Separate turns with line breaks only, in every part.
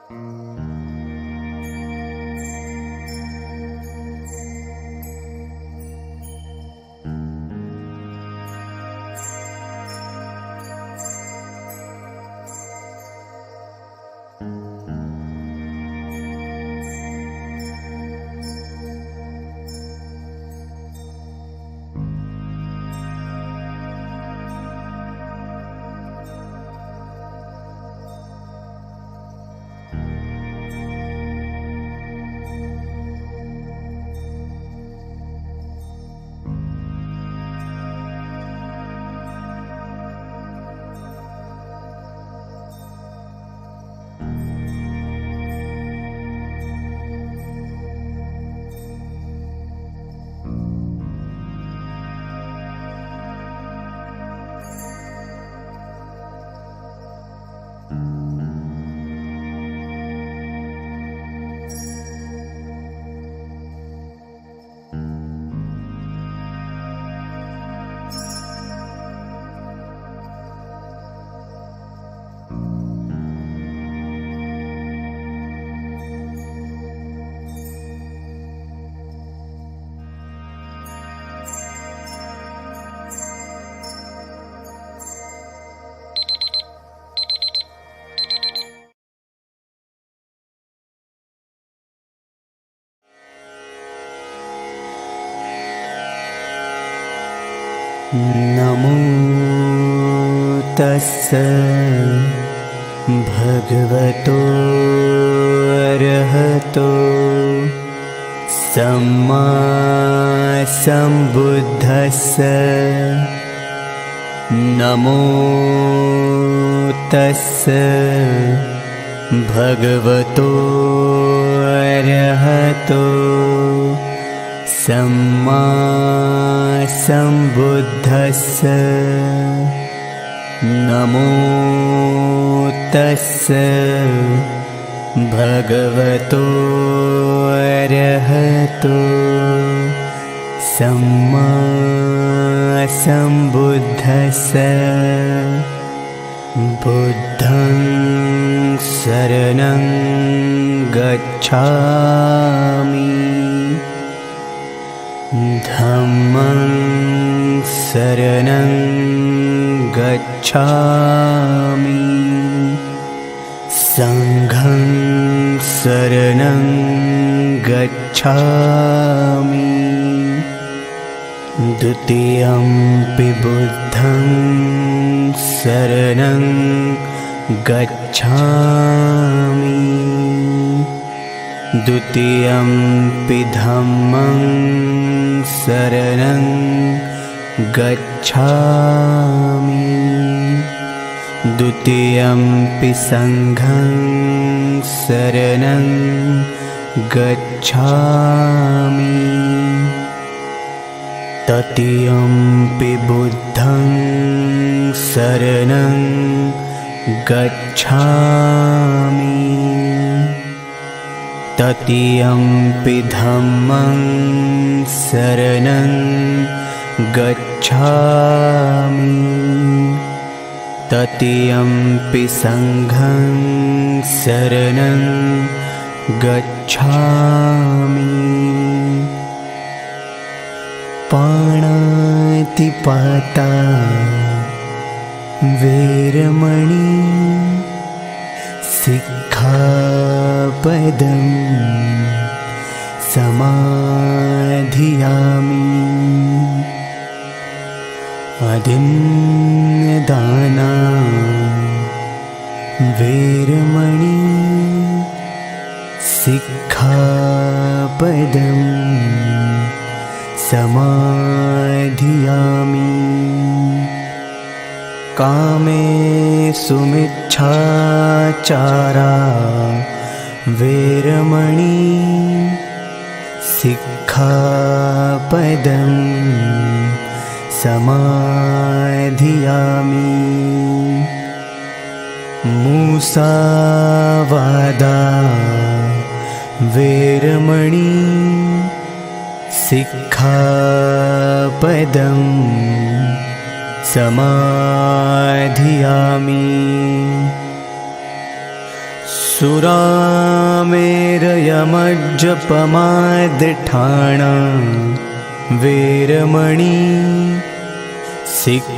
नमो तस्स भगवतो अरहतो सम्मा सम्बुद्धस्स नमो तस्स भगवतो अरहतो सम्मा सम्बुद्धस्स नमो तस्स भगवतो अरहतो सम्मा सम्बुद्धस्स बुद्धं शरणं गच्छामि धम्मं शरणं गच्छामि संघं शरणं गच्छामि द्वितीयंपि बुद्धं शरणं गच्छामि द्वितीयंपि धम्मं शरणं गच्छामि द्वितीयंपि संघं शरणं गच्छामि तृतीयंपि बुद्धं शरणं गच्छामि तृतीयंपि धम्मं शरणं गच्छामि तृतीयंपि संघं शरणं गच्छामि पाणातिपाता वेरमणि सिक्खापदं समाधियामि अदिन्नदाना वेरमणि सिक्खापदं समाधियामि कामेषु मिच्छाचारा वेरमणि सिक्खापदं समाधियामि मुसावादा वेरमणि सिक्खापदं समाधियामि सुरामेरयमज्जपमादिठाणा वेरमणि सिक्खापदं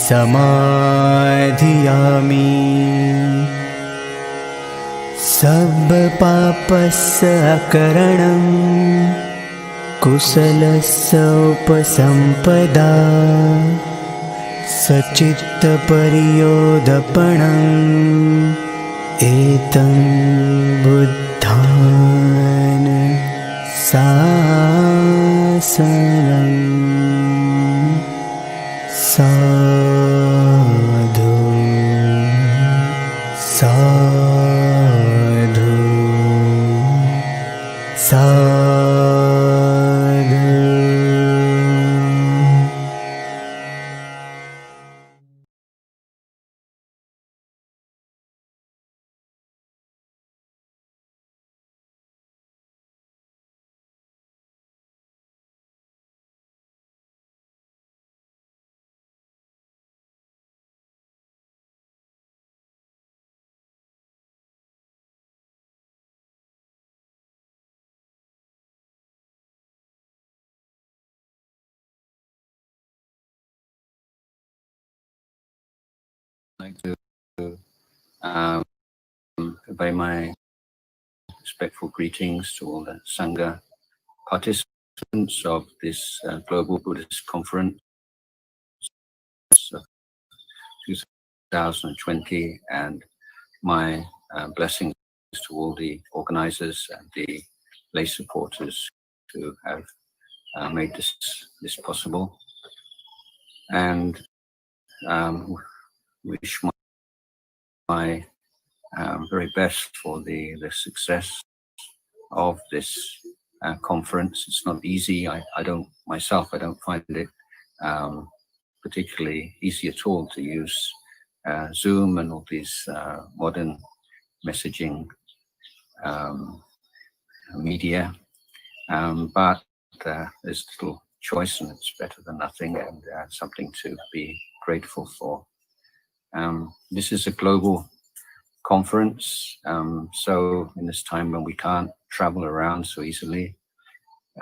समाधियामि सब्बपापस्सकरणं कुशलस्य उपसम्पदा सच्चित्तपरियोदपणम् एतं बुद्धान शासनम् साधु साधु साधु.
I'd like to convey my respectful greetings to all the Sangha participants of this Global Buddhist Conference of 2020, and my blessings to all the organizers and the lay supporters who have made this possible, and wish my very best for the success of this conference. It's not easy. I don't find it particularly easy at all to use Zoom and all these modern messaging media, but there's little choice, and it's better than nothing, and something to be grateful for. This is a global conference, so in this time when we can't travel around so easily,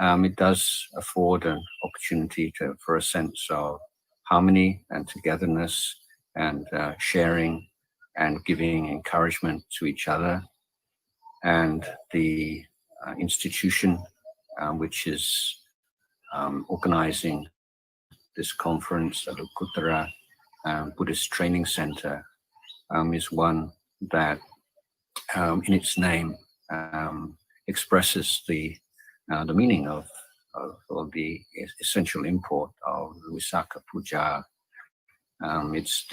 it does afford an opportunity for a sense of harmony and togetherness, and sharing and giving encouragement to each other. And the institution which is organizing this conference, the Lokuttara Buddhist Training Center, is one that in its name expresses the meaning of the essential import of the Wisaka Puja. It's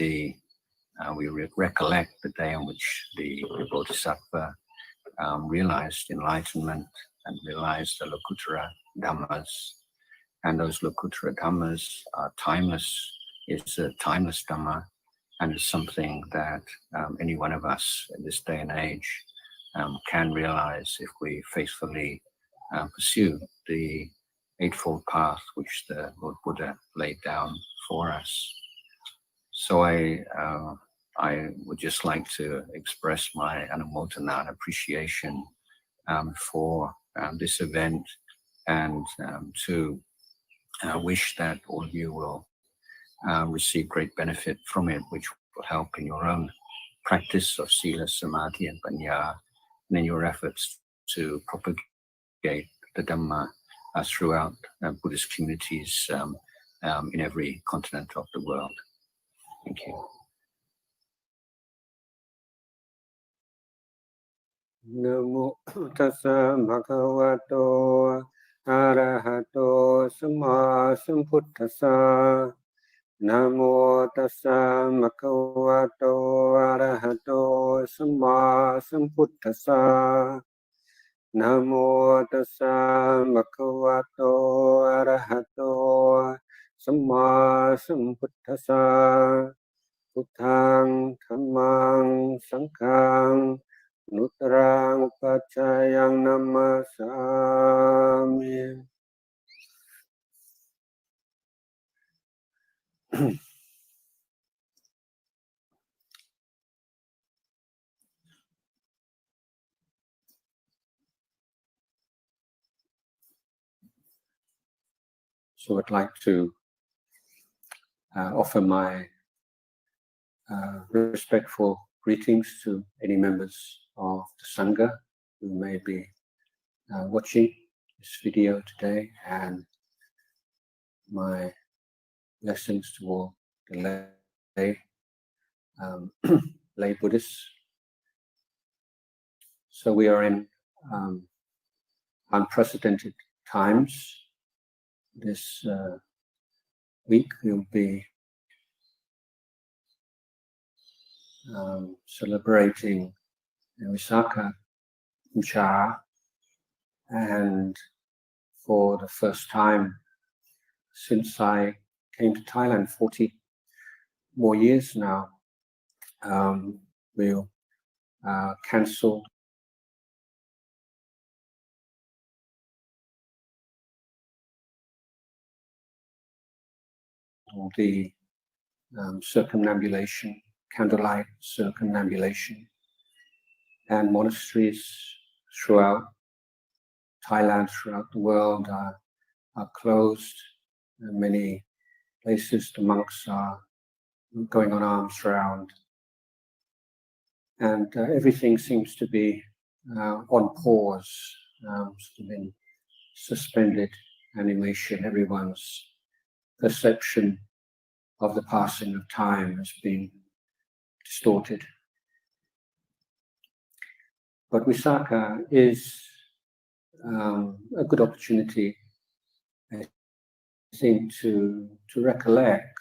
we recollect the day on which the Bodhisattva realized enlightenment and realized the Lokuttara Dhammas. And those Lokuttara Dhammas are timeless. It's a timeless Dhamma, and it's something that any one of us in this day and age can realize if we faithfully pursue the Eightfold Path which the Lord Buddha laid down for us. So I would just like to express my anumodana and appreciation for this event, and to wish that all of you will receive great benefit from it, which will help in your own practice of sila, samadhi, and panya, and in your efforts to propagate the Dhamma throughout Buddhist communities in every continent of the world. Thank you.
Namo tassa bhagavato arahato samma sambuddhassa. Namo tassa bhagavato arahato samma sambuddhassa. Namo tassa bhagavato arahato samma sambuddhassa. Buddhang dhammang sanghang Nutarang pacayang namasami. So I'd like to offer my respectful greetings to any members of the Sangha who may be watching this video today, and my blessings to all the lay Buddhists. So we are in unprecedented times. This week we'll be celebrating Visakha, Puja, and for the first time since I came to Thailand 40 more years now, we'll cancel all the circumambulation, candlelight circumambulation, and monasteries throughout Thailand, throughout the world are closed. In many places the monks are going on alms round, and everything seems to be on pause, sort of in suspended animation. Everyone's perception of the passing of time has been distorted. But Visakha is a good opportunity, I think, to recollect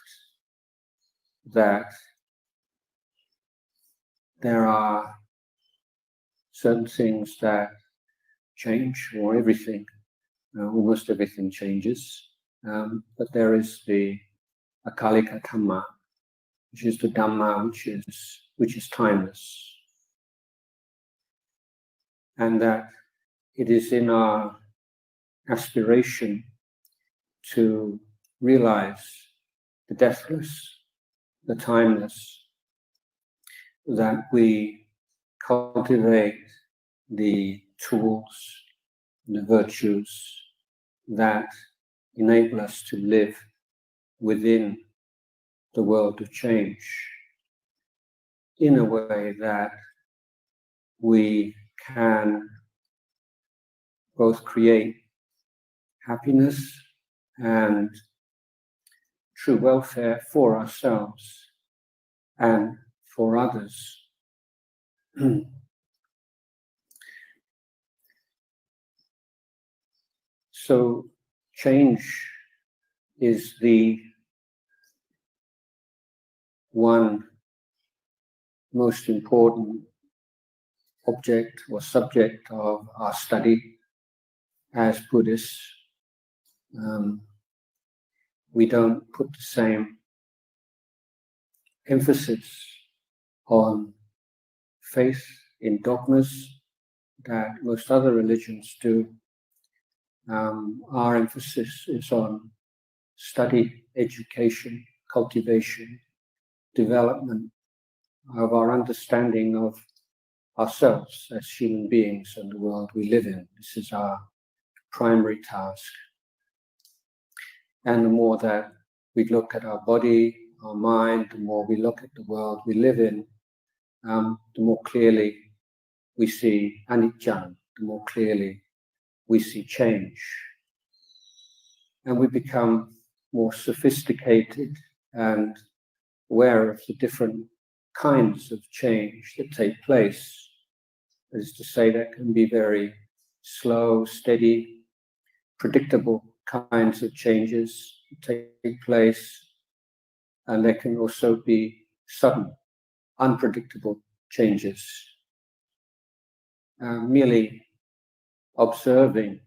that there are certain things that change, or everything, almost everything changes. But there is the Akalika Dhamma, which is the Dhamma which is timeless. And that it is in our aspiration to realize the deathless, the timeless, that we cultivate the tools, the virtues that enable us to live within the world of change in a way that we can both create happiness and true welfare for ourselves and for others. So change is the one most important object or subject of our study as Buddhists. We don't put the same emphasis on faith in dogmas that most other religions do. Our emphasis is on study, education, cultivation, development of our understanding of ourselves as human beings and the world we live in. This is our primary task. And the more that we look at our body, our mind, the more we look at the world we live in, the more clearly we see anicca, the more clearly we see change. And we become more sophisticated and aware of the different kinds of change that take place. That is to say, that can be very slow, steady, predictable kinds of changes that take place, and there can also be sudden, unpredictable changes. Merely observing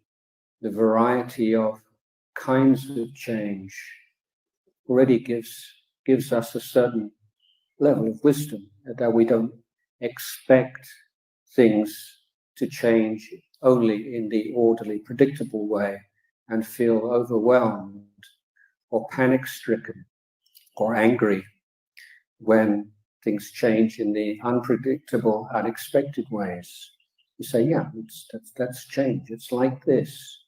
the variety of kinds of change already gives us a certain level of wisdom, that we don't expect things to change only in the orderly, predictable way and feel overwhelmed or panic-stricken or angry when things change in the unpredictable, unexpected ways. You say, yeah, that's change. It's like this.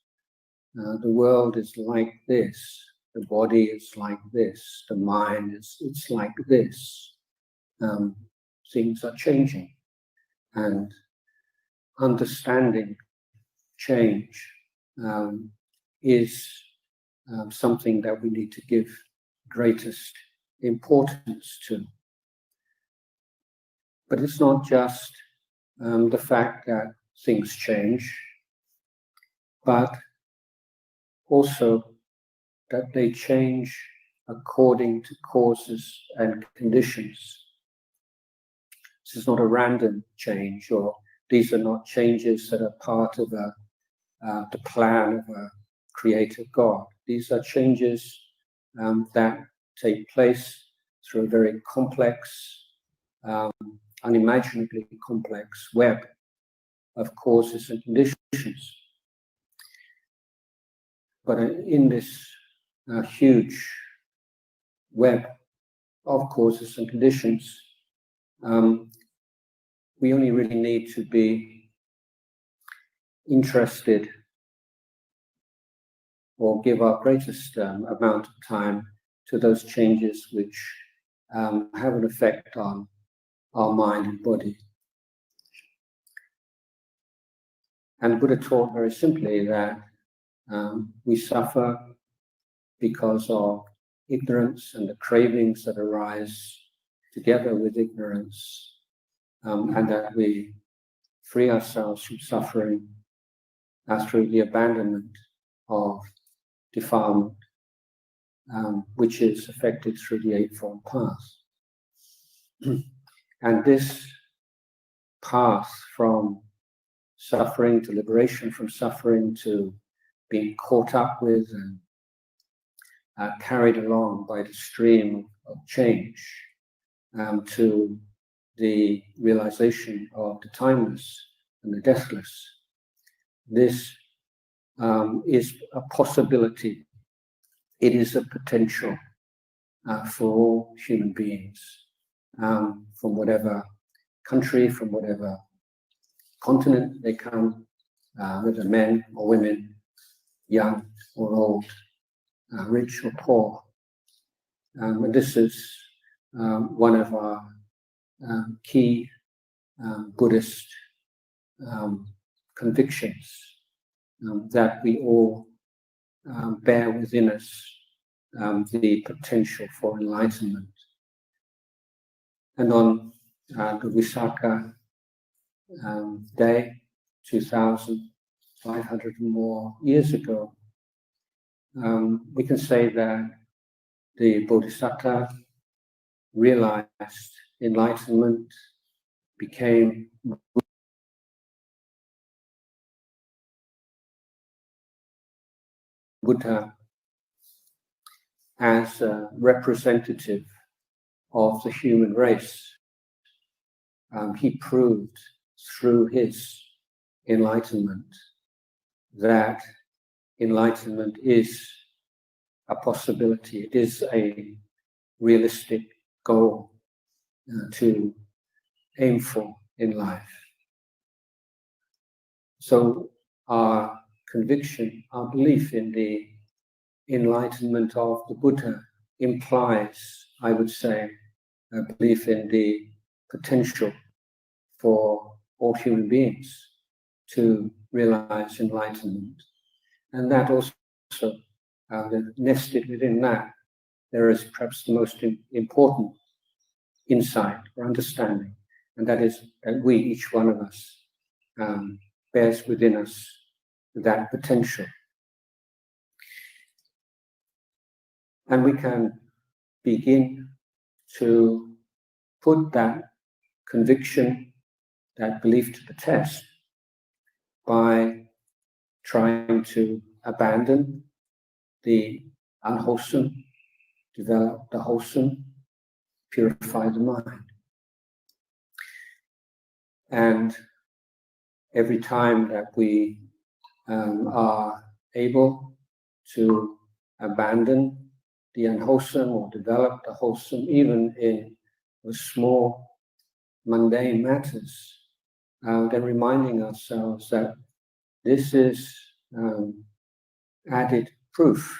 the world is like this, the body is like this, the mind it's like this. Things are changing, and understanding change is something that we need to give greatest importance to. But it's not just the fact that things change, but also that they change according to causes and conditions. This is not a random change, or these are not changes that are part of the plan of a creator God. These are changes that take place through a very complex, unimaginably complex web of causes and conditions. But in this huge web of causes and conditions, we only really need to be interested or give our greatest amount of time to those changes which have an effect on our mind and body. And Buddha taught very simply that we suffer because of ignorance and the cravings that arise together with ignorance, and that we free ourselves from suffering through the abandonment of defilement, which is affected through the Eightfold Path. And this path from suffering to liberation, from suffering to being caught up with and carried along by the stream of change, to the realization of the timeless and the deathless. This is a possibility. It is a potential for all human beings, from whatever country, from whatever continent they come, whether men or women, young or old, rich or poor. And this is one of our key Buddhist convictions, that we all bear within us the potential for enlightenment. And on the Visakha day, 2,500 and more years ago, we can say that the Bodhisattva realized enlightenment, became Buddha as a representative of the human race. He proved through his enlightenment that enlightenment is a possibility. It is a realistic goal to aim for in life. So our conviction, our belief in the enlightenment of the Buddha implies, I would say, a belief in the potential for all human beings to realize enlightenment. And that also, nested within that, there is perhaps the most important insight or understanding, and that is that we, each one of us, bears within us that potential. And we can begin to put that conviction, that belief to the test by trying to abandon the unwholesome, develop the wholesome, purify the mind. And every time that we are able to abandon the unwholesome or develop the wholesome, even in the small, mundane matters, then reminding ourselves that this is added proof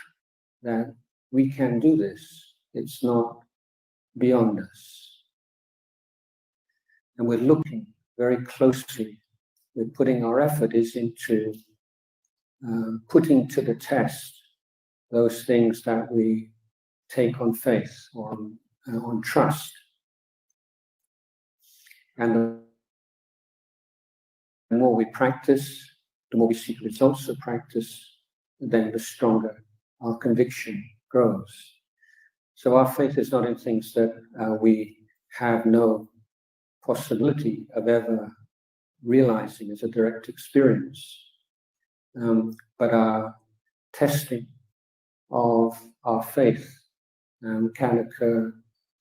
that we can do this. It's not beyond us. And we're looking very closely. We're putting our effort into putting to the test those things that we take on faith or on trust. And the more we practice, the more we see the results of practice, then the stronger our conviction grows. So our faith is not in things that we have no possibility of ever realizing as a direct experience, but our testing of our faith can occur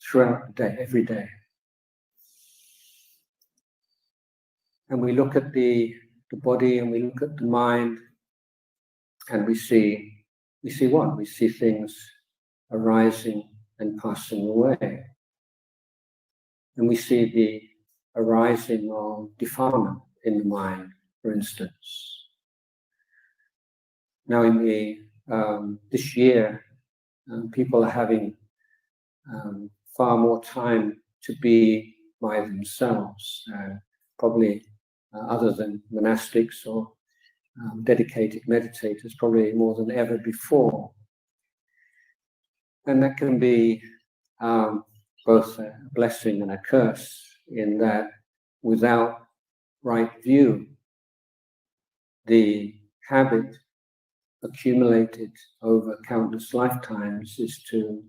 throughout the day, every day. And we look at the body and we look at the mind, and we see what? We see things arising and passing away. And we see the arising of defilement in the mind, for instance. Now in the this year, people are having far more time to be by themselves, probably other than monastics or dedicated meditators, probably more than ever before. And that can be both a blessing and a curse, in that without right view, the habit accumulated over countless lifetimes is to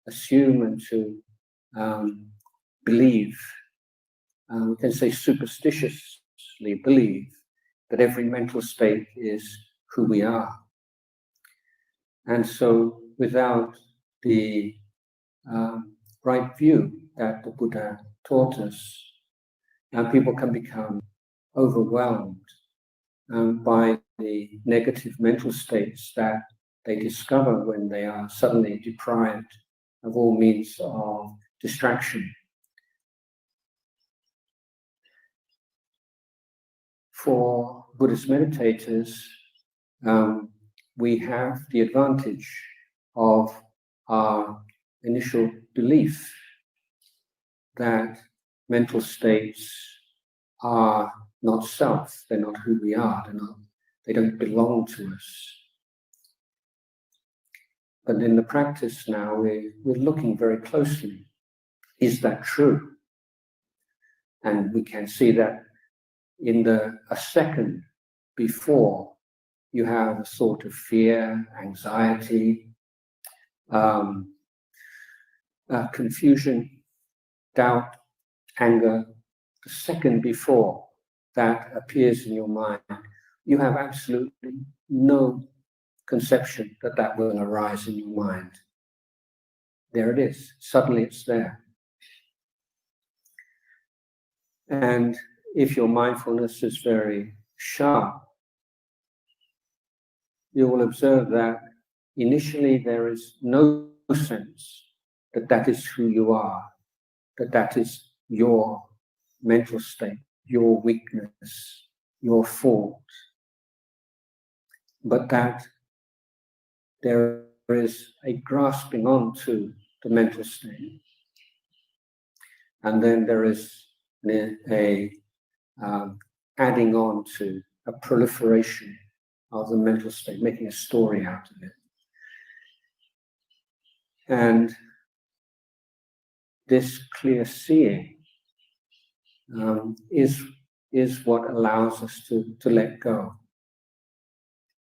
assume and to believe, we can say superstitiously believe, that every mental state is who we are. And so without the right view that the Buddha taught us, people can become overwhelmed by the negative mental states that they discover when they are suddenly deprived of all means of distraction. For Buddhist meditators, we have the advantage of our initial belief that mental states are not self, they're not who we are, they don't belong to us. But in the practice now, we're looking very closely. Is that true? And we can see that in a second before, you have a sort of fear, anxiety, confusion, doubt, anger. The second before that appears in your mind, you have absolutely no conception that will arise in your mind. There it is. Suddenly it's there. And if your mindfulness is very sharp, you will observe that initially there is no sense that is who you are, that is your mental state, your weakness, your fault, but that there is a grasping onto the mental state, and then there is a adding on to a proliferation of the mental state, making a story out of it. And this clear seeing is what allows us to let go.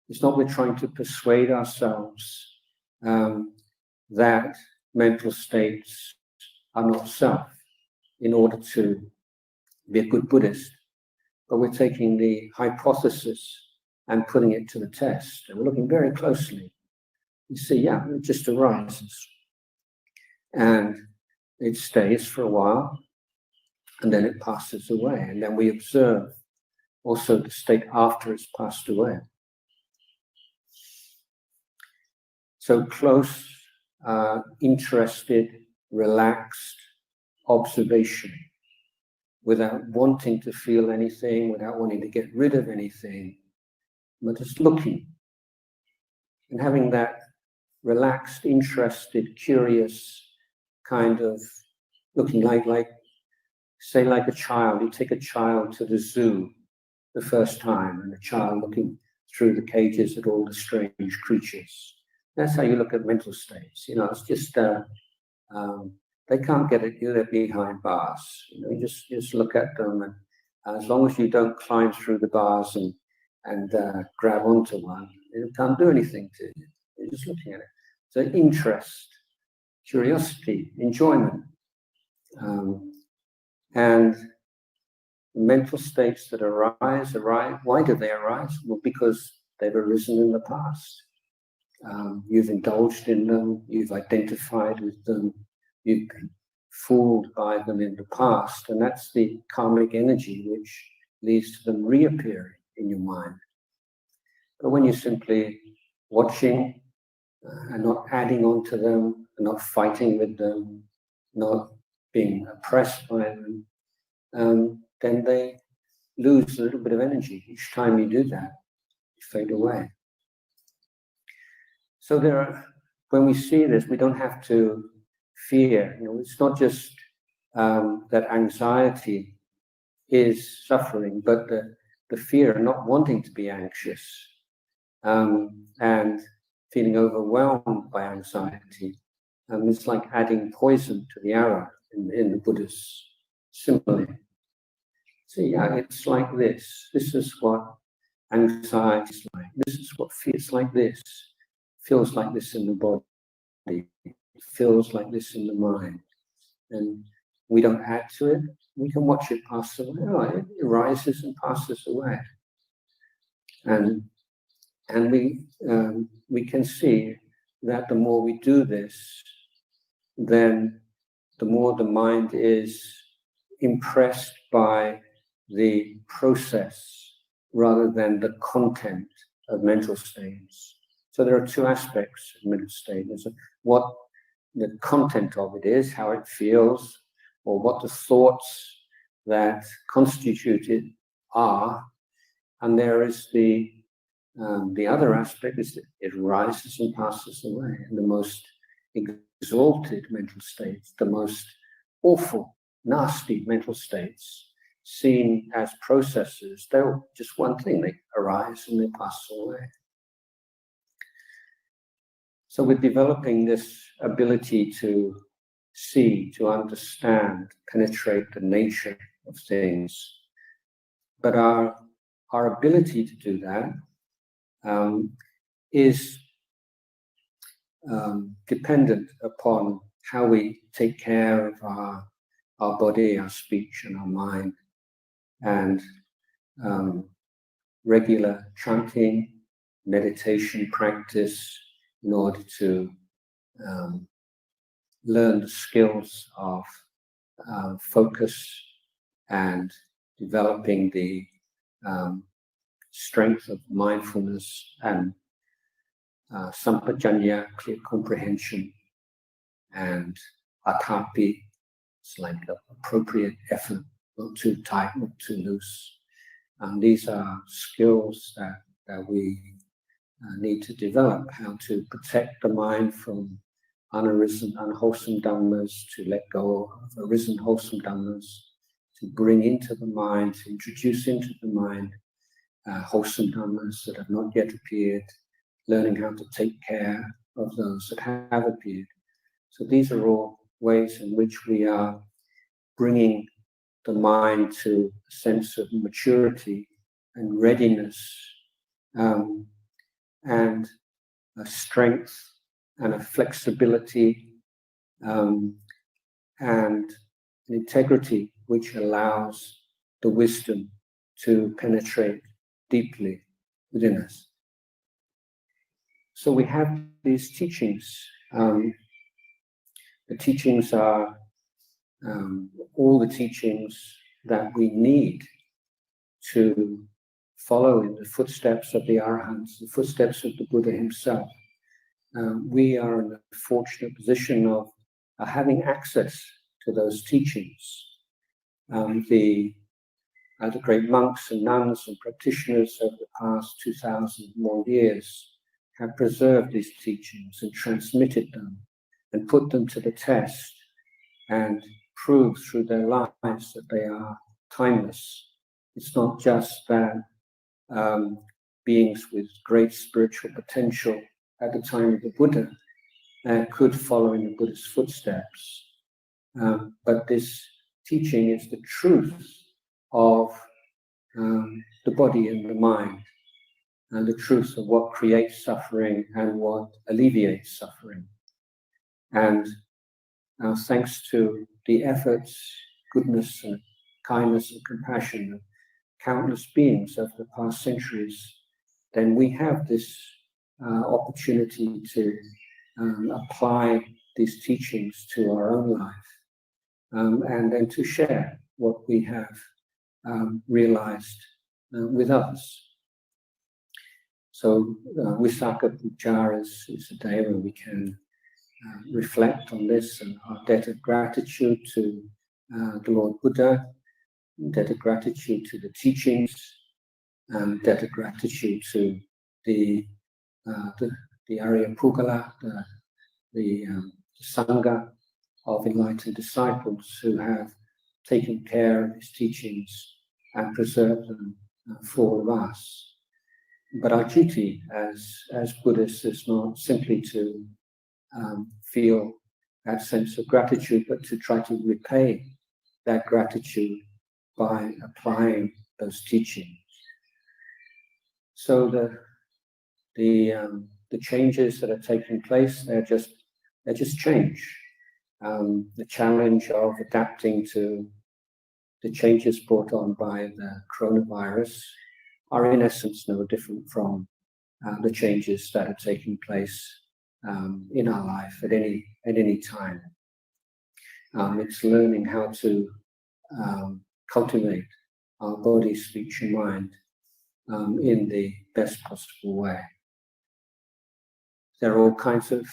It's not we're trying to persuade ourselves that mental states are not self in order to be a good Buddhist, but we're taking the hypothesis and putting it to the test. And we're looking very closely. You see, yeah, it just arises. And it stays for a while, and then it passes away. And then we observe also the state after it's passed away. So close, interested, relaxed observation, without wanting to feel anything, without wanting to get rid of anything, but just looking. and having that relaxed, interested, curious kind of looking like say like a child. You take a child to the zoo the first time, and a child looking through the cages at all the strange creatures. That's how you look at mental states. You know, it's just they can't get at you. They're behind bars. You know, you just look at them, and as long as you don't climb through the bars and grab onto one, it can't do anything to you. You're just looking at it. So interest, curiosity, enjoyment, and mental states that arise. Why do they arise? Well, because they've arisen in the past. You've indulged in them, you've identified with them, you've been fooled by them in the past, and that's the karmic energy which leads to them reappearing in your mind. But when you're simply watching and not adding on to them, and not fighting with them, not being oppressed by them, then they lose a little bit of energy. Each time you do that, you fade away. So when we see this, we don't have to fear. You know, it's not just that anxiety is suffering, but the fear of not wanting to be anxious and feeling overwhelmed by anxiety. It's like adding poison to the arrow in the Buddhist simile. So yeah, it's like this. This is what anxiety is like. This is what feels like this. Feels like this in the body. It feels like this in the mind. And we don't add to it. We can watch it pass away. Oh, it arises and passes away. And we can see that the more we do this, then the more the mind is impressed by the process rather than the content of mental states. So there are two aspects of mental state. There's what the content of it is, how it feels, or what the thoughts that constitute it are. And there is the other aspect is that it rises and passes away. And the most exalted mental states, the most awful, nasty mental states, seen as processes, they're just one thing. They arise and they pass away. So we're developing this ability to see, to understand, penetrate the nature of things. But our ability to do that is dependent upon how we take care of our body, our speech, and our mind, and regular chanting, meditation practice in order to learn the skills of focus and developing the strength of mindfulness and sampajanya, clear comprehension, and atapi, it's like the appropriate effort, not too tight, not too loose. These are skills that we need to develop, how to protect the mind from unarisen, unwholesome dhammas, to let go of arisen, wholesome dhammas, to bring into the mind, to introduce into the mind wholesome dhammas that have not yet appeared, learning how to take care of those that have appeared. So these are all ways in which we are bringing the mind to a sense of maturity and readiness, and a strength and a flexibility, and an integrity which allows the wisdom to penetrate deeply within us. So we have these teachings. The teachings are all the teachings that we need to follow in the footsteps of the Arahants, the footsteps of the Buddha himself. We are in a fortunate position of having access to those teachings. The great monks and nuns and practitioners over the past 2,000 more years have preserved these teachings and transmitted them and put them to the test and proved through their lives that they are timeless. It's not just that beings with great spiritual potential at the time of the Buddha could follow in the Buddha's footsteps, but this teaching is the truth of the body and the mind, and the truth of what creates suffering and what alleviates suffering. And thanks to the efforts, goodness and kindness and compassion of countless beings over the past centuries, then we have this opportunity to apply these teachings to our own life, and then to share what we have realized with others. So Wisaka Puja is a day where we can reflect on this and our debt of gratitude to the Lord Buddha, debt of gratitude to the teachings, debt of gratitude to the Arya Pugala, the Sangha of enlightened disciples who have taken care of his teachings and preserved them for all of us. But our duty as Buddhists is not simply to feel that sense of gratitude, but to try to repay that gratitude by applying those teachings. So the changes that are taking place, they're just change. The challenge of adapting to the changes brought on by the coronavirus are in essence no different from the changes that are taking place in our life at any time. It's learning how to cultivate our body, speech, and mind in the best possible way. There are all kinds of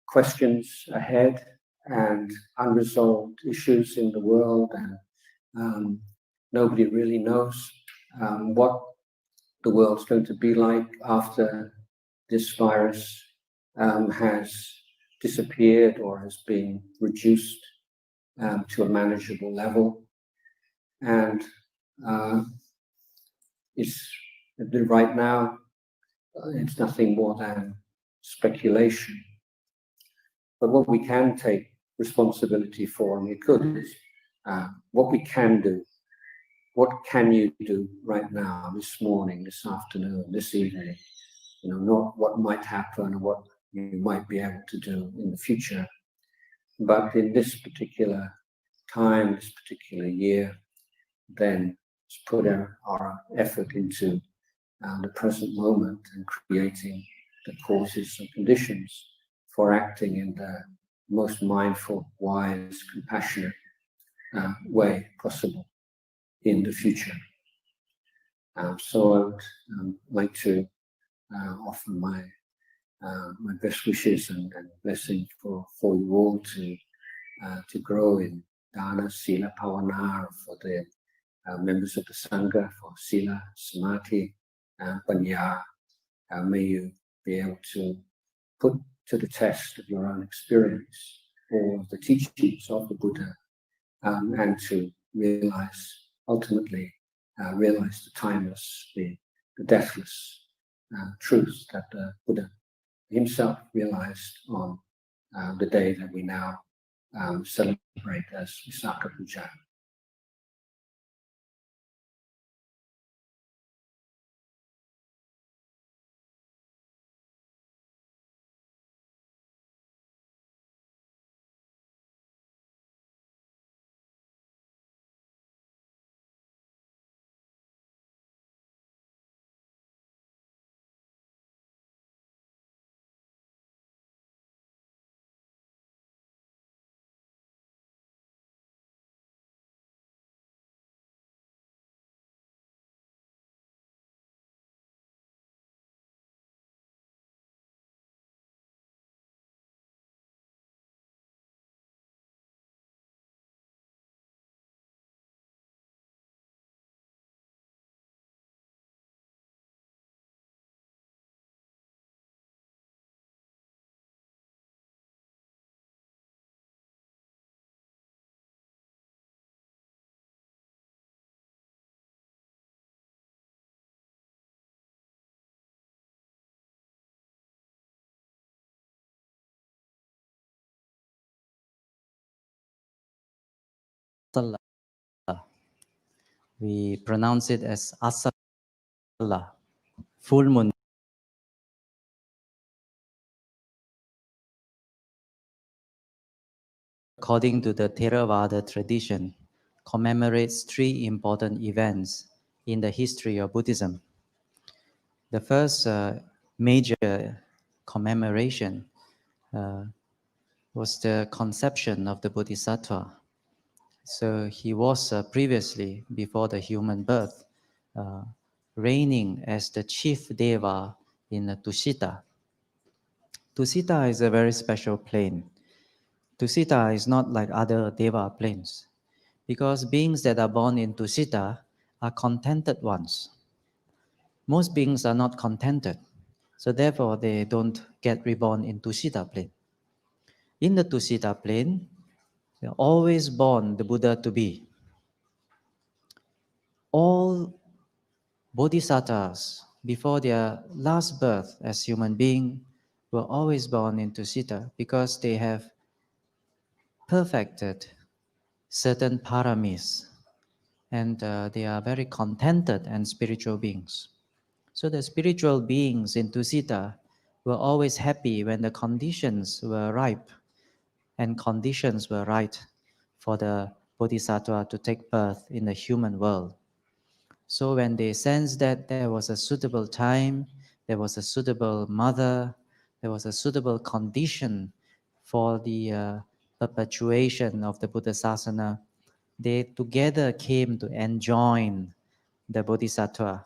questions ahead and unresolved issues in the world, and nobody really knows what the world's going to be like after this virus has disappeared or has been reduced to a manageable level. And right now, it's nothing more than speculation. But what we can take responsibility for, and we could, is what we can do. What can you do right now, this morning, this afternoon, this evening? Not what might happen or what you might be able to do in the future, but in this particular time, this particular year, then let's put our effort into the present moment and creating the causes and conditions for acting in the most mindful, wise, compassionate way possible in the future. So I would like to offer my best wishes and blessing for you all to grow in dana, sila, pavana, for the members of the Sangha, for sila, samadhi, panya. May you be able to put to the test of your own experience all the teachings of the Buddha, and to ultimately realize the timeless, the deathless truth that the Buddha himself realized on the day that we now celebrate as Visakha Puja.
Asalya. We pronounce it as Asalya, full moon. According to the Theravada tradition, commemorates three important events in the history of Buddhism. The first major commemoration was the conception of the Bodhisattva. So he was previously, before the human birth, reigning as the chief deva in Tusita. Tusita is a very special plane. Tusita is not like other deva planes, because beings that are born in Tusita are contented ones. Most beings are not contented, so therefore they don't get reborn in Tusita plane. In the Tusita plane, they're always born the Buddha to be. All bodhisattvas, before their last birth as human being, were always born in Tusita because they have perfected certain paramis, and they are very contented and spiritual beings. So the spiritual beings in Tusita were always happy when the conditions were ripe and conditions were right for the bodhisattva to take birth in the human world. So when they sensed that there was a suitable time, there was a suitable mother, there was a suitable condition for the perpetuation of the Buddha Sasana, they together came to enjoin the Bodhisattva.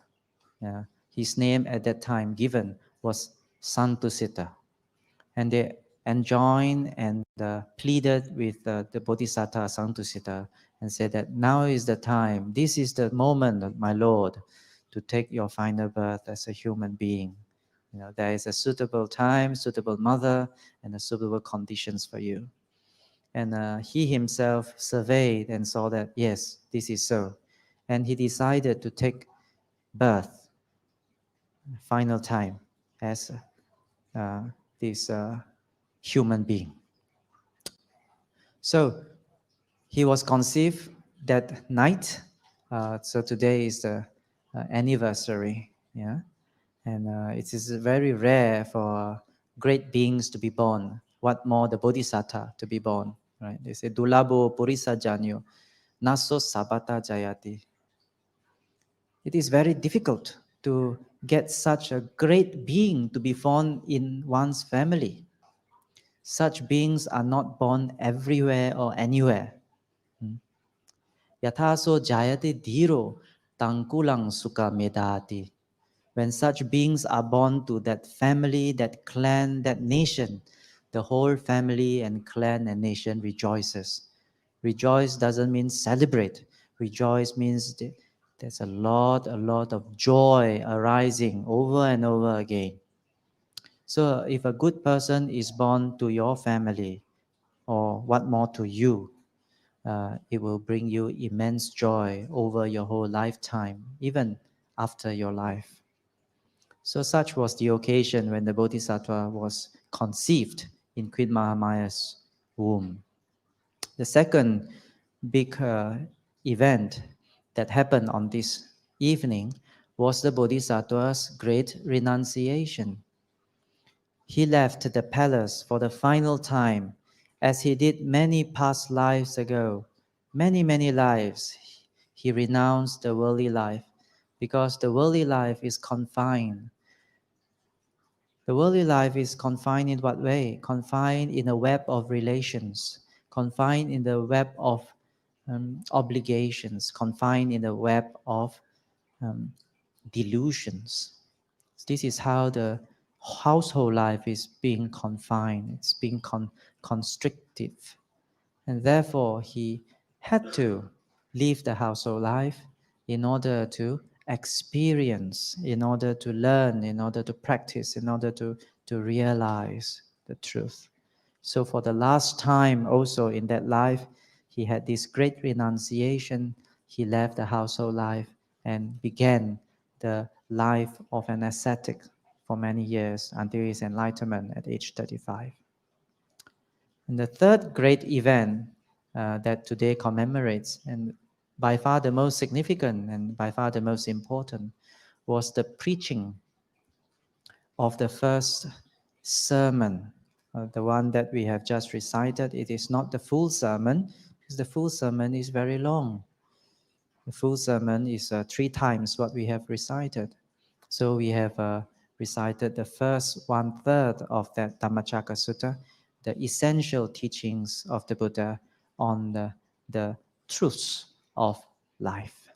His name at that time given was Santusita. And they enjoined and pleaded with the Bodhisattva Santusita and said that now is the time, this is the moment, my Lord, to take your final birth as a human being. There is a suitable time, suitable mother, and a suitable conditions for you. And he himself surveyed and saw that, yes, this is so. And he decided to take birth, final time, as this human being. So he was conceived that night. So today is the anniversary. Yeah, and it is very rare for great beings to be born. What more the Bodhisattva to be born, right? They say Dulabo Purisa Janyo, Naso Sabata Jayati. It is very difficult to get such a great being to be born in one's family. Such beings are not born everywhere or anywhere. Yathaso jayate dhiro tangkulang sukha medati. When such beings are born to that family, that clan, that nation, the whole family and clan and nation rejoices. Rejoice doesn't mean celebrate. Rejoice means there's a lot of joy arising over and over again. So if a good person is born to your family, or what more to you, it will bring you immense joy over your whole lifetime, even after your life. So such was the occasion when the Bodhisattva was conceived in Queen Mahamaya's womb. The second big event that happened on this evening was the Bodhisattva's great renunciation. He left the palace for the final time, as he did many past lives ago. Many lives. He renounced the worldly life because the worldly life is confined. The worldly life is confined in what way? Confined in a web of relations, confined in the web of obligations, confined in the web of delusions. This is how the household life is being confined, it's being constrictive. And therefore, he had to leave the household life in order to experience, in order to learn, in order to practice, in order to realize the truth. So for the last time also in that life, he had this great renunciation. He left the household life and began the life of an ascetic for many years until his enlightenment at age 35. And the third great event that today commemorates. And by far the most significant and by far the most important was the preaching of the first sermon, the one that we have just recited. It is not the full sermon, because the full sermon is very long. The full sermon is 3 times what we have recited. So we have recited the first 1/3 of that Dhammacakka Sutta, the essential teachings of the Buddha on the truths of life.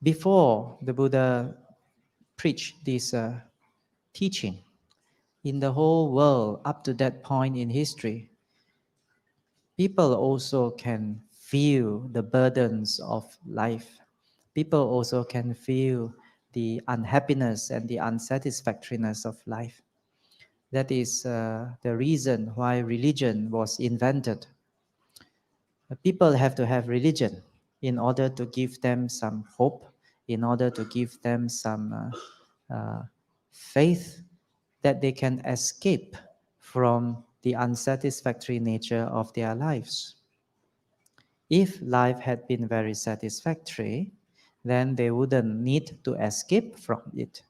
Before the Buddha preached this teaching, in the whole world up to that point in history, people also can feel the burdens of life. People also can feel the unhappiness and the unsatisfactoriness of life. That is the reason why religion was invented. People have to have religion in order to give them some hope, in order to give them some faith that they can escape from the unsatisfactory nature of their lives. If life had been very satisfactory, then they wouldn't need to escape from it.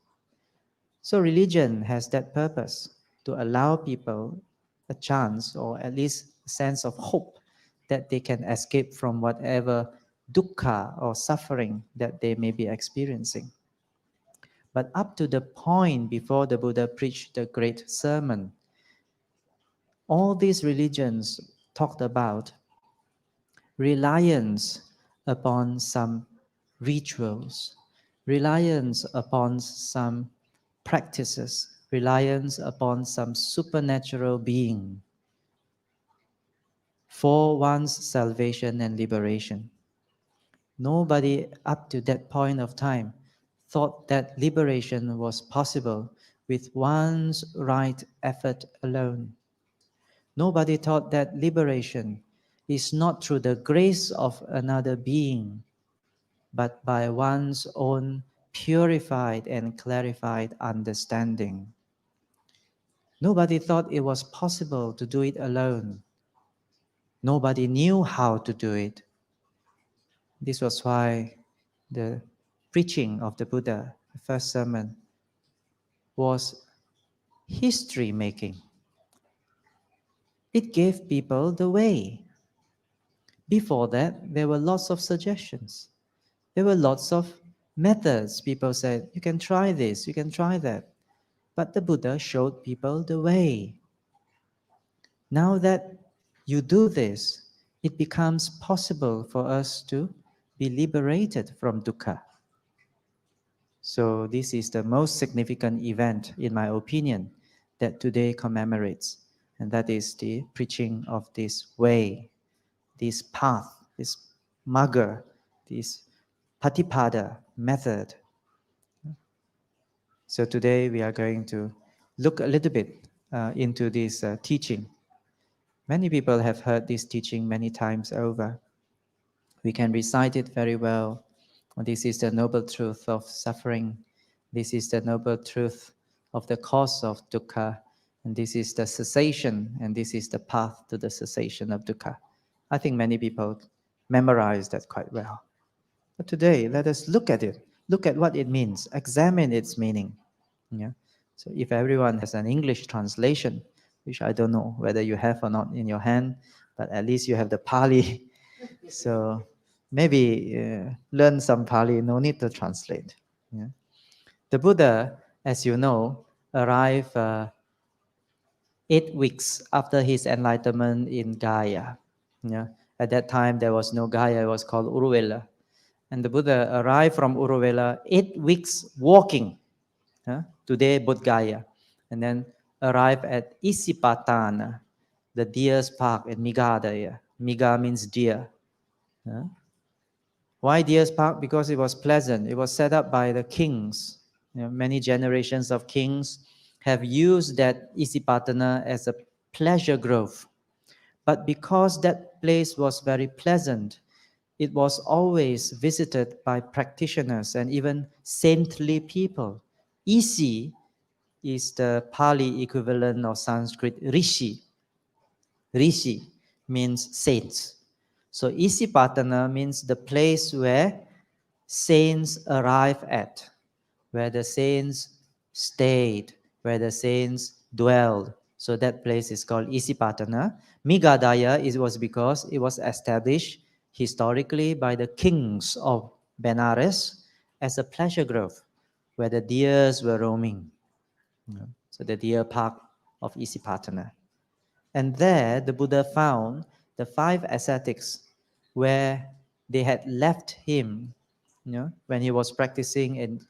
So religion has that purpose, to allow people a chance or at least a sense of hope that they can escape from whatever dukkha or suffering that they may be experiencing. But up to the point before the Buddha preached the great sermon, all these religions talked about reliance upon some rituals, reliance upon some practices, reliance upon some supernatural being for one's salvation and liberation. Nobody up to that point of time thought that liberation was possible with one's right effort alone. Nobody thought that liberation is not through the grace of another being, but by one's own purified and clarified understanding. Nobody thought it was possible to do it alone. Nobody knew how to do it. This was why the preaching of the Buddha, the first sermon, was history making. It gave people the way. Before that, there were lots of suggestions. There were lots of methods. People said, you can try this, you can try that. But the Buddha showed people the way. Now that you do this, it becomes possible for us to be liberated from dukkha. So this is the most significant event, in my opinion, that today commemorates. And that is the preaching of this way, this path, this magga, this patipada method. So today we are going to look a little bit into this teaching. Many people have heard this teaching many times over. We can recite it very well. This is the noble truth of suffering. This is the noble truth of the cause of dukkha. And this is the cessation, and this is the path to the cessation of dukkha. I think many people memorize that quite well. But today, let us look at it. Look at what it means. Examine its meaning. Yeah. So if everyone has an English translation, which I don't know whether you have or not in your hand, but at least you have the Pali. So maybe learn some Pali, no need to translate. Yeah. The Buddha, as you know, arrived 8 weeks after his enlightenment in Gaya. Yeah. At that time, there was no Gaya, it was called Uruvela. And the Buddha arrived from Uruvela 8 weeks walking. Today, Bodh Gaya. And then arrived at Isipatana, the deer's park in Miga there. Miga means deer. Why deer's park? Because it was pleasant. It was set up by the kings. Many generations of kings have used that Isipatana as a pleasure grove. But because that place was very pleasant, it was always visited by practitioners and even saintly people. Isi is the Pali equivalent of Sanskrit rishi. Rishi means saints. So Isipatana means the place where saints arrive at, where the saints stayed, where the saints dwelled. So that place is called Isipatana. Migadaya was because it was established historically by the kings of Benares as a pleasure grove where the deers were roaming. So the deer park of Isipatana. And there the Buddha found the 5 ascetics where they had left him, when he was practicing in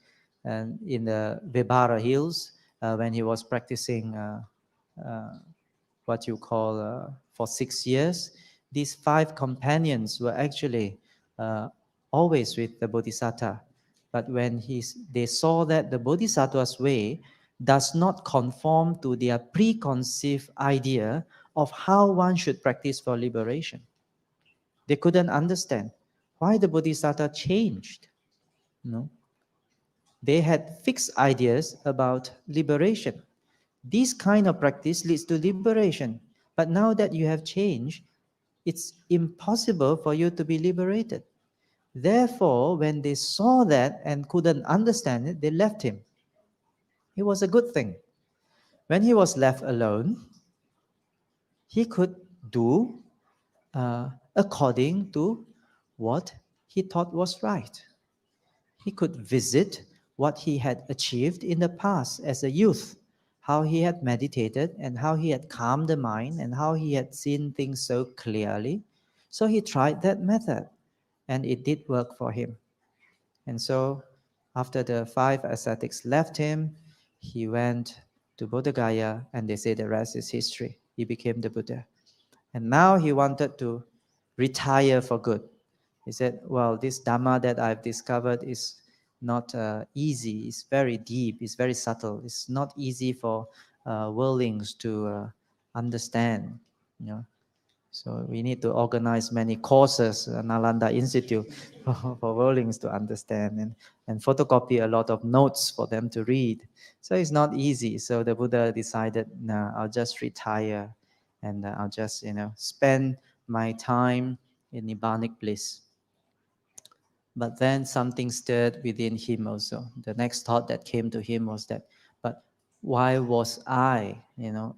the Vibhara hills, when he was practicing what you call for 6 years. These 5 companions were actually always with the Bodhisattva. But when they saw that the Bodhisattva's way does not conform to their preconceived idea of how one should practice for liberation, they couldn't understand why the Bodhisattva changed. They had fixed ideas about liberation. This kind of practice leads to liberation. But now that you have changed, it's impossible for you to be liberated. Therefore, when they saw that and couldn't understand it, they left him. It was a good thing. When he was left alone, he could do according to what he thought was right. He could visit what he had achieved in the past as a youth, how he had meditated and how he had calmed the mind and how he had seen things so clearly. So he tried that method and it did work for him. And so after the 5 ascetics left him, he went to Bodh Gaya and they say the rest is history. He became the Buddha. And now he wanted to retire for good. He said, well, this Dhamma that I've discovered is not easy. It's very deep. It's very subtle. It's not easy for worldlings to understand. So we need to organize many courses, Nalanda Institute, for worldlings to understand and photocopy a lot of notes for them to read. So it's not easy. So the Buddha decided, no, I'll just retire and I'll just, spend my time in Nibbanic bliss. But then something stirred within him also. The next thought that came to him was that, but why was I,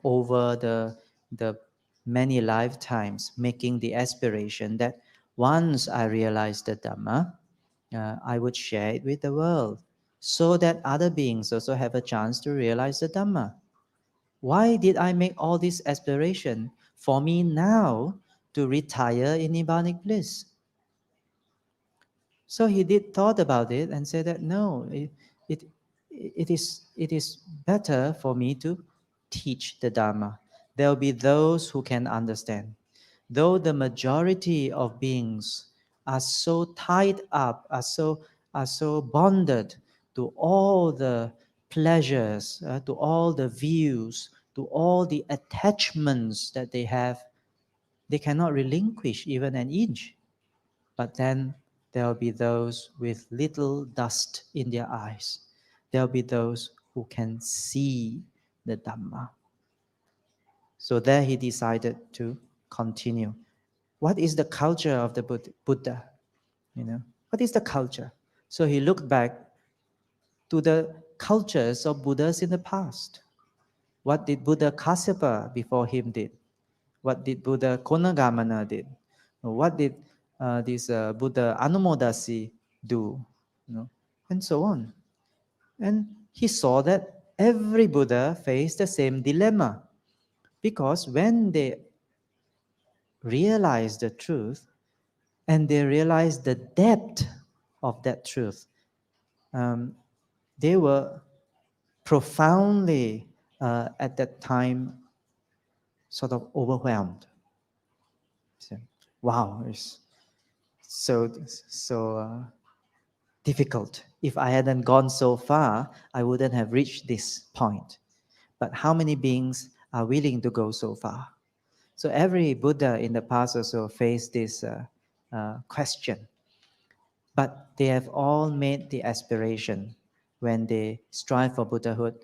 over the many lifetimes making the aspiration that once I realized the Dhamma, I would share it with the world so that other beings also have a chance to realize the Dhamma. Why did I make all this aspiration for me now to retire in Nibbanic bliss? So he did thought about it and said that no, it is better for me to teach the Dhamma. There will be those who can understand. Though the majority of beings are so tied up, are so bonded to all the pleasures, to all the views, to all the attachments that they have, they cannot relinquish even an inch. But then there will be those with little dust in their eyes. There will be those who can see the Dhamma. So there he decided to continue. What is the culture of the Buddha? What is the culture? So he looked back to the cultures of Buddhas in the past. What did Buddha Kasyapa before him did? What did Buddha Konagamana did? What did this Buddha Anumodasi do? And so on. And he saw that every Buddha faced the same dilemma. Because when they realized the truth and they realized the depth of that truth, they were profoundly at that time sort of overwhelmed. So, wow, it's so difficult. If I hadn't gone so far, I wouldn't have reached this point. But how many beings are willing to go so far? So every Buddha in the past also faced this question. But they have all made the aspiration when they strive for Buddhahood,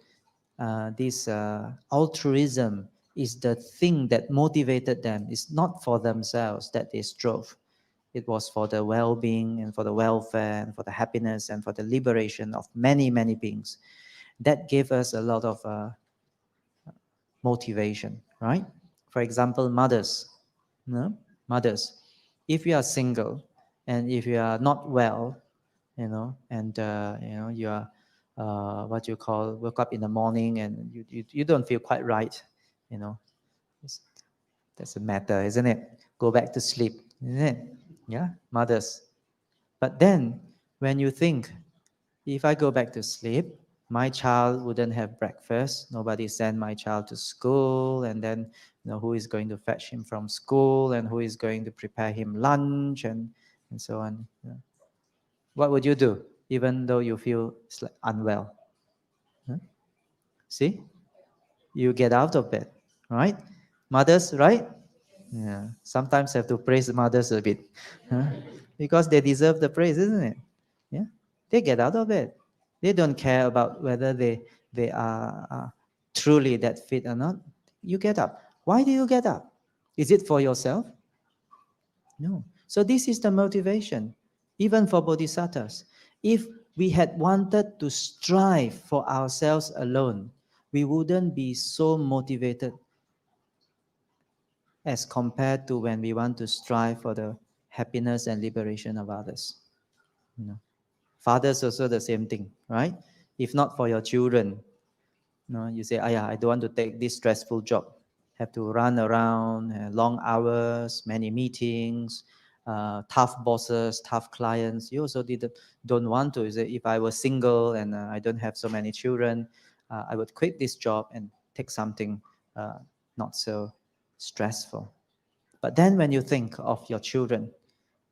this altruism is the thing that motivated them. It's not for themselves that they strove. It was for the well-being and for the welfare and for the happiness and for the liberation of many, many beings. That gave us a lot of motivation, right? For example, mothers. No? Mothers. If you are single and if you are not well, and you are what you call wake up in the morning and you don't feel quite right, it's, that's a matter, isn't it? Go back to sleep, isn't it? Yeah, mothers. But then when you think, if I go back to sleep, my child wouldn't have breakfast. Nobody sent my child to school, and then who is going to fetch him from school, and who is going to prepare him lunch, and so on. What would you do, even though you feel unwell? Huh? See, you get out of bed, right? Mothers, right? Yeah. Sometimes have to praise mothers a bit, huh? Because they deserve the praise, isn't it? Yeah. They get out of bed. They don't care about whether they are truly that fit or not. You get up. Why do you get up? Is it for yourself? No. So this is the motivation, even for bodhisattvas. If we had wanted to strive for ourselves alone, we wouldn't be so motivated as compared to when we want to strive for the happiness and liberation of others. Fathers also the same thing, right? If not for your children, you say, I don't want to take this stressful job. Have to run around, long hours, many meetings, tough bosses, tough clients. You also don't want to. You say, if I was single and I don't have so many children, I would quit this job and take something not so stressful. But then when you think of your children,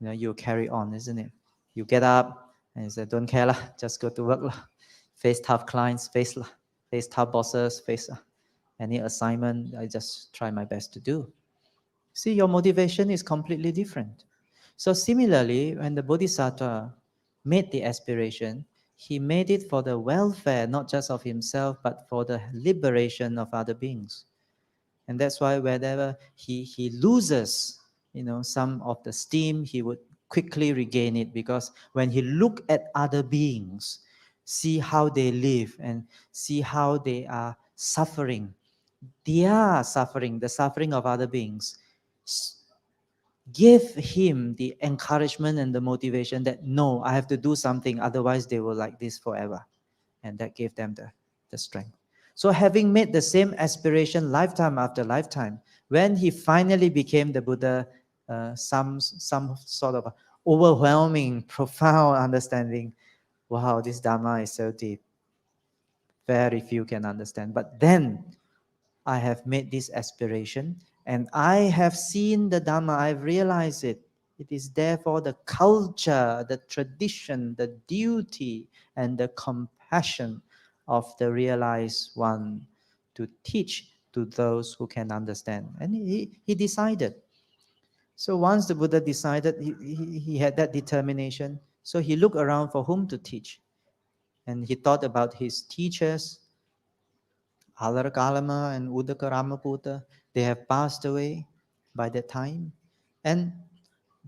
you carry on, isn't it? You get up and you say, don't care lah, just go to work lah. Face tough clients, face tough bosses, face any assignment, I just try my best to do. See, your motivation is completely different. So similarly, when the Bodhisattva made the aspiration, he made it for the welfare, not just of himself, but for the liberation of other beings. And that's why whenever he loses, some of the steam, he would quickly regain it, because when he look at other beings, see how they live and see how they are suffering, their suffering, the suffering of other beings, give him the encouragement and the motivation that, no, I have to do something, otherwise they will like this forever. And that gave them the strength. So having made the same aspiration lifetime after lifetime, when he finally became the Buddha, some sort of overwhelming, profound understanding, wow, this Dhamma is so deep. Very few can understand. But then I have made this aspiration and I have seen the Dhamma, I've realized it. It is therefore the culture, the tradition, the duty, and the compassion of the realized one to teach to those who can understand. And he decided. So once the Buddha decided, he had that determination. So he looked around for whom to teach. And he thought about his teachers, Kalama and Udaka Ramaputta. They have passed away by that time. And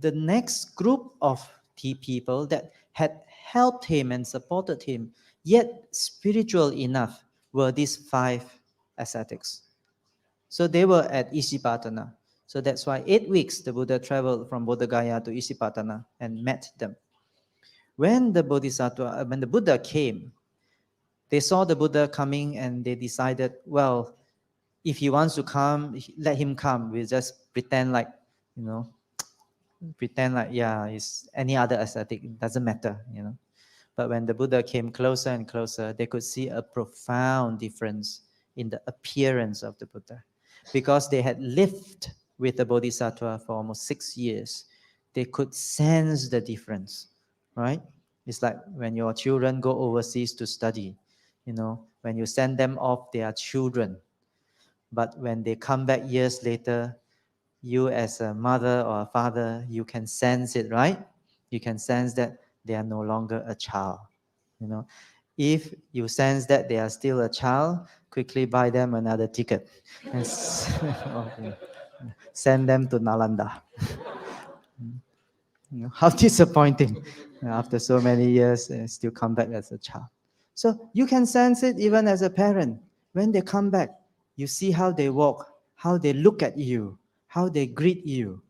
the next group of people that had helped him and supported him, yet spiritual enough, were these 5 ascetics. So they were at Isipatana. So that's why 8 weeks the Buddha traveled from Bodh Gaya to Isipatana and met them. When the Buddha came, they saw the Buddha coming and they decided, well, if he wants to come, let him come. We'll just pretend like, it's any other ascetic. It doesn't matter, But when the Buddha came closer and closer, they could see a profound difference in the appearance of the Buddha. Because they had lived with the Bodhisattva for almost 6 years, they could sense the difference, right? It's like when your children go overseas to study, when you send them off, they are children. But when they come back years later, you as a mother or a father, you can sense it, right? You can sense that they are no longer a child. If you sense that they are still a child, quickly buy them another ticket and okay, send them to Nalanda. How disappointing. After so many years, still come back as a child. So you can sense it even as a parent. When they come back, you see how they walk, how they look at you, how they greet you.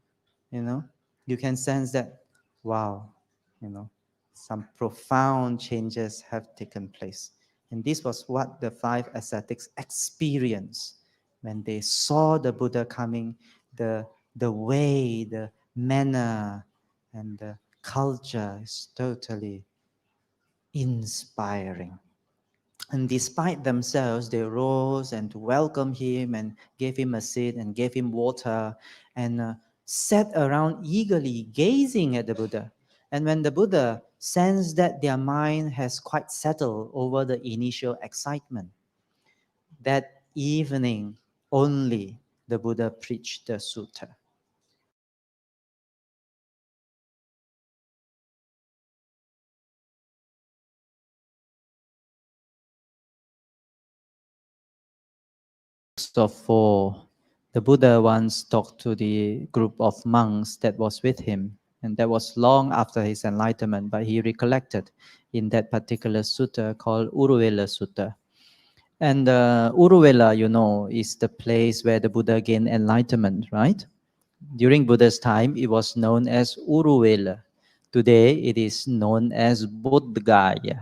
You can sense that, wow, some profound changes have taken place. And this was what the 5 ascetics experienced when they saw the Buddha coming, the way, the manner, and the culture is totally inspiring. And despite themselves, they rose and to welcome him and gave him a seat and gave him water and sat around eagerly gazing at the Buddha. And when the Buddha sensed that their mind has quite settled over the initial excitement, that evening only the Buddha preached the sutta. Of 4, the Buddha once talked to the group of monks that was with him, and that was long after his enlightenment, but he recollected in that particular sutta called Uruvela Sutta. And Uruvela, is the place where the Buddha gained enlightenment, right? During Buddha's time, it was known as Uruvela. Today, it is known as Bodh Gaya.